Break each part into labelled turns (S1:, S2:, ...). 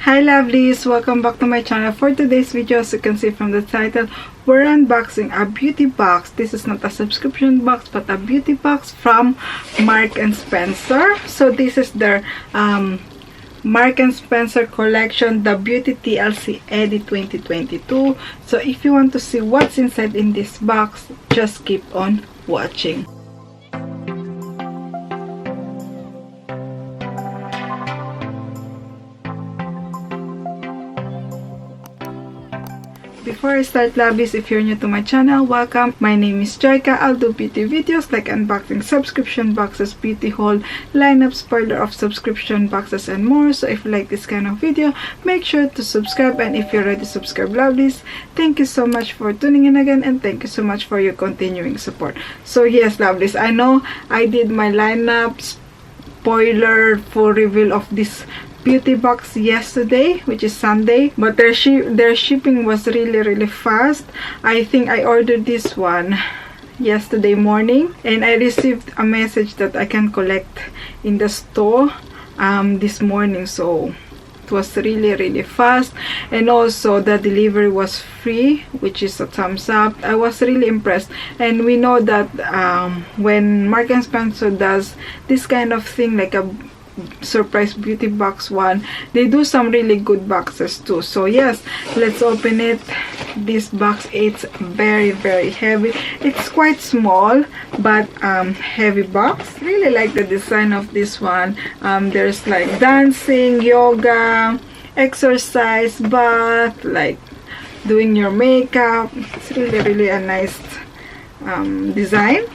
S1: Hi lovelies, welcome back to my channel. For today's video, as you can see from the title, we're unboxing a beauty box. This is not a subscription box but a beauty box from Mark & Spencer. So this is their Mark & Spencer collection, the Beauty TLC Edit 2022. So if you want to see what's inside in this box, just keep on watching. Before I start, lovelies, if you're new to my channel, welcome. My name is Jayca. I'll do beauty videos like unboxing subscription boxes, beauty haul, lineup, spoiler of subscription boxes, and more. So if you like this kind of video, make sure to subscribe. And if you're already subscribed, lovelies, thank you so much for tuning in again, and thank you so much for your continuing support. So yes, lovelies, I know I did my lineup, spoiler, full reveal of this beauty box yesterday, which is Sunday, but their shipping was really fast. I think I ordered this one yesterday morning, and I received a message that I can collect in the store this morning. So it was really fast, and also the delivery was free, which is a thumbs up. I was really impressed. And we know that when Mark & Spencer does this kind of thing, like a surprise beauty box one, they do some really good boxes too. So yes, let's open it. This box, it's very heavy. It's quite small but heavy box. Really like the design of this one. There's like dancing, yoga, exercise, bath, like doing your makeup. It's really a nice design.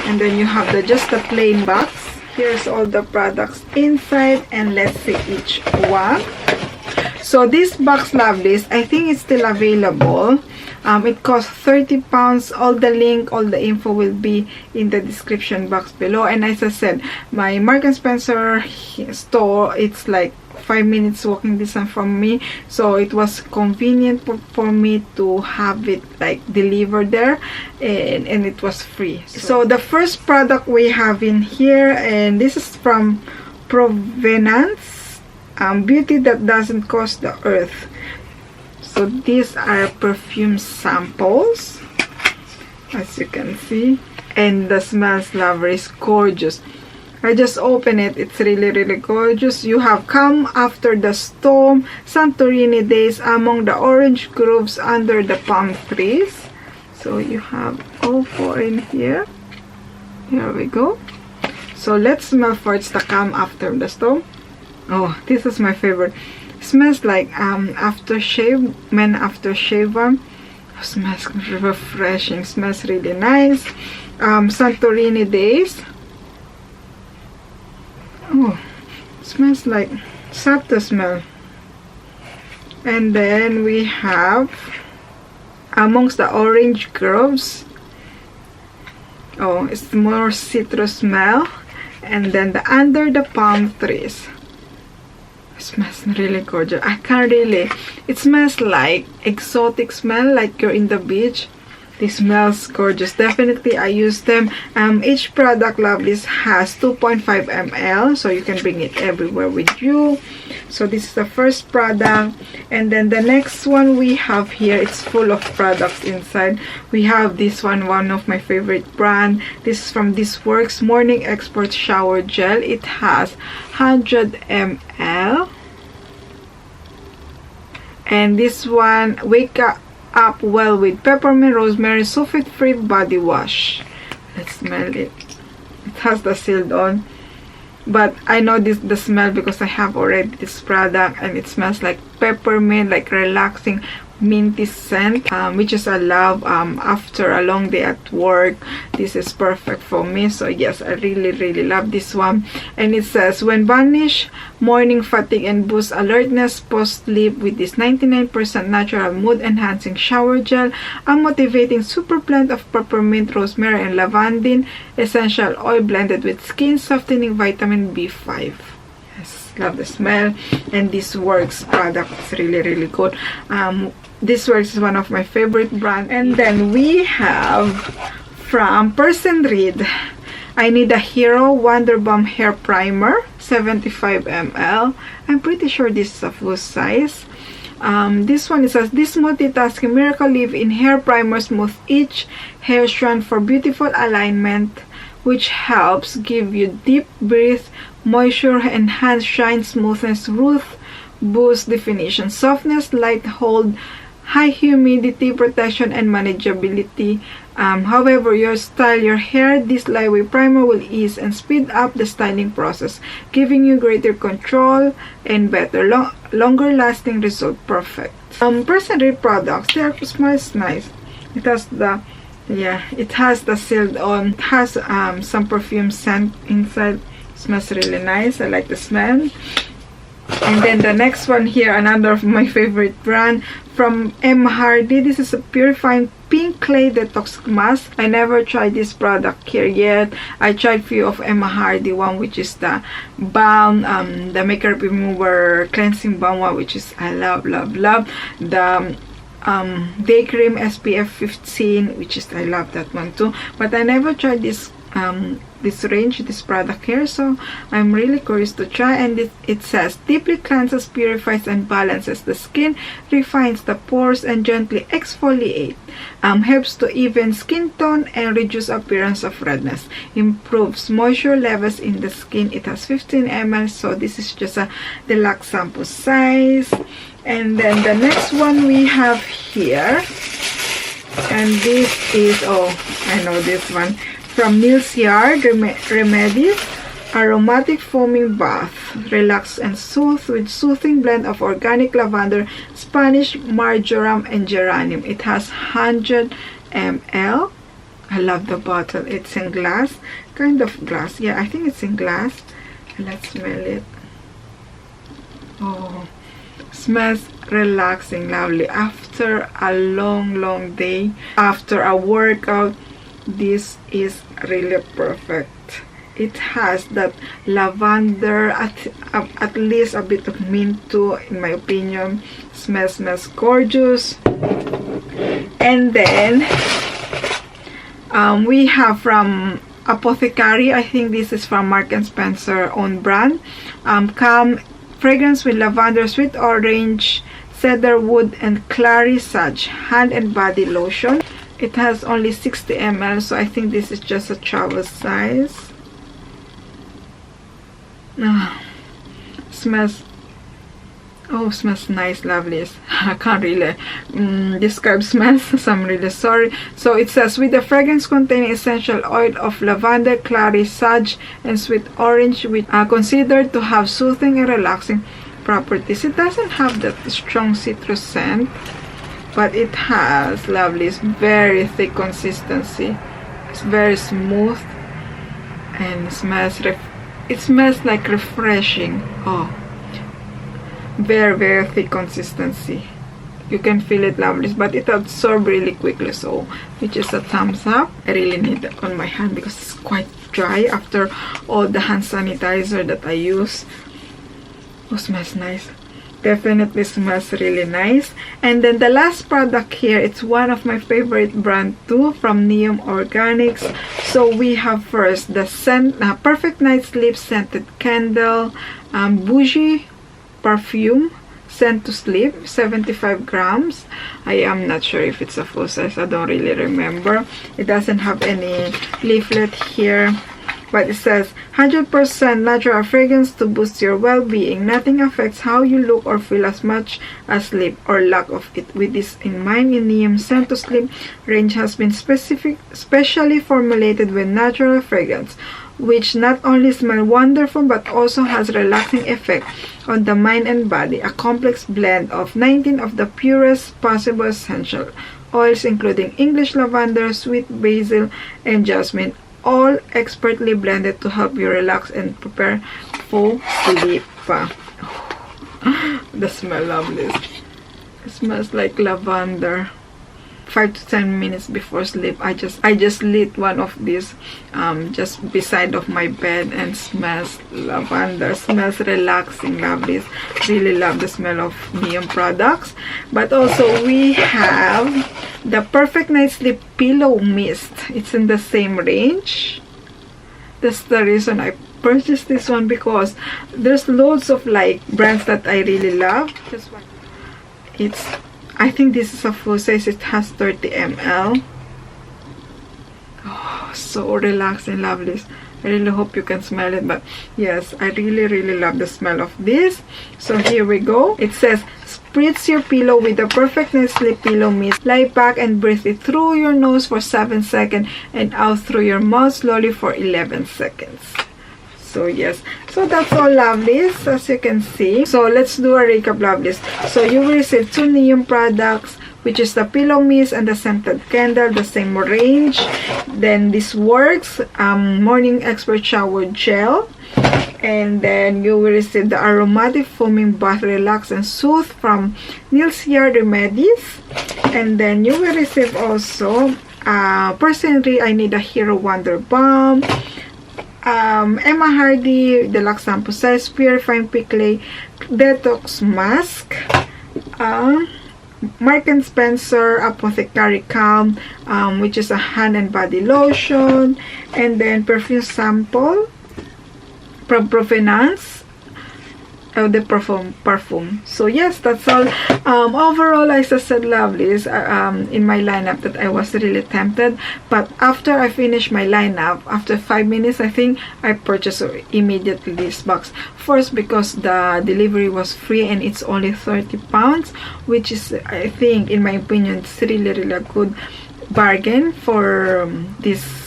S1: And then you have just the plain box. Here's all the products inside, and let's see each one. So this box, lovelies, I think it's still available. It costs £30. All the link, all the info will be in the description box below. And as I said, my Mark & Spencer store, it's like 5 minutes walking distance from me, so it was convenient for me to have it like delivered there, and it was free. So the first product we have in here, and this is from Provenance, beauty that doesn't cost the earth. So these are perfume samples, as you can see, and the smells, lovely, is gorgeous. I just opened it. It's really gorgeous. You have Calm After the Storm, Santorini Days, Among the Orange Groves, Under the Palm Trees. So you have all four in here. Here we go. So let's smell first the Calm After the Storm. Oh, this is my favorite. Smells like aftershave, men aftershave one. Smells refreshing. Smells really nice. Santorini Days. Oh, smells like subtle smell. And then we have Amongst the Orange Groves. Oh, it's more citrus smell. And then the Under the Palm Trees. It smells really gorgeous. I can't really. It smells like exotic smell, like you're in the beach. This smells gorgeous. Definitely I use them. Each product, lovelies, has 2.5 ml, so you can bring it everywhere with you. So this is the first product, and then the next one we have here, it's full of products inside. We have this one of my favorite brand. This is from This Works Morning Expert Shower Gel. It has 100 ml, and this one, Wake Up Well with Peppermint Rosemary Sulfate Free Body Wash. Let's smell it. It has the sealed on, but I know the smell because I have already this product, and it smells like peppermint, like relaxing minty scent, which is I love after a long day at work. This is perfect for me. So yes, I really love this one. And it says, when banish morning fatigue and boost alertness post sleep with this 99% natural mood enhancing shower gel, a motivating super blend of peppermint, rosemary, and lavandin essential oil blended with skin softening vitamin B5. Love the smell. And This Works product is really good. This Works is one of my favorite brand. And then we have from Person Read I need a Hero Wonder Balm Hair Primer, 75 ml. I'm pretty sure this is a full size. This one, it says, this multitasking miracle leave-in hair primer smooth each hair strand for beautiful alignment, which helps give you deep breath, moisture, enhance shine, smoothness, roof, boost definition, softness, light hold, high humidity protection, and manageability. However you style your hair, this lightweight primer will ease and speed up the styling process, giving you greater control and better, longer lasting result. Perfect. Personal products, they smells nice. It has the, yeah, it has the sealed on, it has some perfume scent inside. Smells really nice. I like the smell. And then the next one here, another of my favorite brand from M. Hardy. This is a purifying pink clay detox mask. I never tried this product here yet. I tried few of M. Hardy one, which is the balm, the makeup remover cleansing balm one, which is I love the day cream SPF 15, which is I love that one too. But I never tried this this product here, so I'm really curious to try. And it says deeply cleanses, purifies, and balances the skin, refines the pores, and gently exfoliate, helps to even skin tone and reduce appearance of redness, improves moisture levels in the skin. It has 15 ml, so this is just a deluxe sample size. And then the next one we have here, and this is, oh, I know this one, from Neil's Yard Remedies, aromatic foaming bath, relax and soothe with soothing blend of organic lavender, Spanish marjoram, and geranium. It has 100 ml. I love the bottle. It's in glass, kind of glass. Yeah, I think it's in glass. Let's smell it. Oh, smells relaxing, lovely. After a long day, after a workout, this is really perfect. It has that lavender, at least a bit of mint too, in my opinion. Smells gorgeous. And then we have from Apothecary, I think this is from Mark & Spencer own brand, calm fragrance with lavender, sweet orange, cedarwood, and clary sage hand and body lotion. It has only 60 ml, so I think this is just a travel size. Smells, oh, smells nice, lovely. I can't really describe smells, so I'm really sorry. So it says, with the fragrance containing essential oil of lavender, clary sage, and sweet orange, which are considered to have soothing and relaxing properties. It doesn't have that strong citrus scent, but it has lovely, very thick consistency. It's very smooth and it smells like refreshing. Oh, very thick consistency. You can feel it, lovely, but it absorbs really quickly, so which is a thumbs up. I really need it on my hand because it's quite dry after all the hand sanitizer that I use. Oh, smells nice. Definitely smells really nice. And then the last product here, it's one of my favorite brand too, from Neom Organics. So we have first the scent, Perfect Night Sleep scented candle, bougie perfume, scent to sleep, 75 grams. I am not sure if it's a full size, I don't really remember. It doesn't have any leaflet here, but it says 100% natural fragrance to boost your well-being. Nothing affects how you look or feel as much as sleep or lack of it. With this in mind, the Neom Scent to Sleep range has been specially formulated with natural fragrance, which not only smell wonderful but also has relaxing effect on the mind and body. A complex blend of 19 of the purest possible essential oils, including English lavender, sweet basil, and jasmine, all expertly blended to help you relax and prepare for sleep. The smell, lovely. It smells like lavender. 5 to 10 minutes before sleep, I just lit one of these just beside of my bed, and smells lavender. Smells relaxing, lovely. Really love the smell of Neom products. But also we have the Perfect Night Sleep Pillow Mist. It's in the same range. That's the reason I purchased this one, because there's loads of like brands that I really love. This one, I think this is a full size. It has 30 ml. Oh, so relaxing, lovely. I really hope you can smell it, but yes, I really love the smell of this. So here we go. It says, spritz your pillow with the perfect sleep pillow mist. Lie back and breathe it through your nose for 7 seconds and out through your mouth slowly for 11 seconds. So yes, so that's all, lovelies, as you can see. So let's do a recap, lovelies. So you will receive 2 Neom products, which is the pillow mist and the scented candle, the same range. Then this works, morning expert shower gel. And then you will receive the aromatic foaming bath relax and soothe from Neil's Yard Remedies. And then you will receive also, personally, I need a Hero Wonder Balm, Emma Hardy Deluxe Shampoo Size Purifying Pickley Detox Mask, Mark & Spencer Apothecary Calm, which is a hand and body lotion, and then perfume sample from Provenance, the perfume. So yes, that's all. Overall, as I said, lovelies, in my lineup that I was really tempted, but after I finished my lineup, after 5 minutes, I think I purchased immediately this box. First, because the delivery was free and it's only 30 pounds, which is, I think, in my opinion, it's really a good bargain for this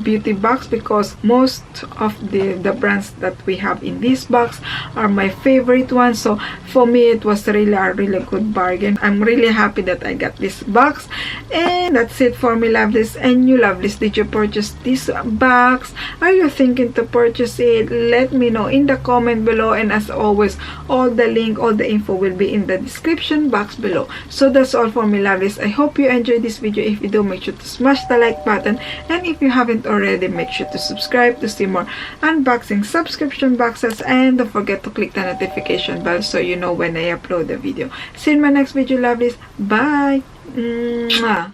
S1: beauty box, because most of the brands that we have in this box are my favorite ones. So for me, it was really a good bargain. I'm really happy that I got this box. And that's it for me, lovelies and you lovelies. Did you purchase this box? Are you thinking to purchase it? Let me know in the comment below, and as always, all the link, all the info will be in the description box below. So that's all for me, lovelies. I hope you enjoyed this video. If you do, make sure to smash the like button, and if you haven't already, make sure to subscribe to see more unboxing subscription boxes, and don't forget to click the notification bell so you know when I upload the video. See you in my next video, lovelies. Bye. Mwah.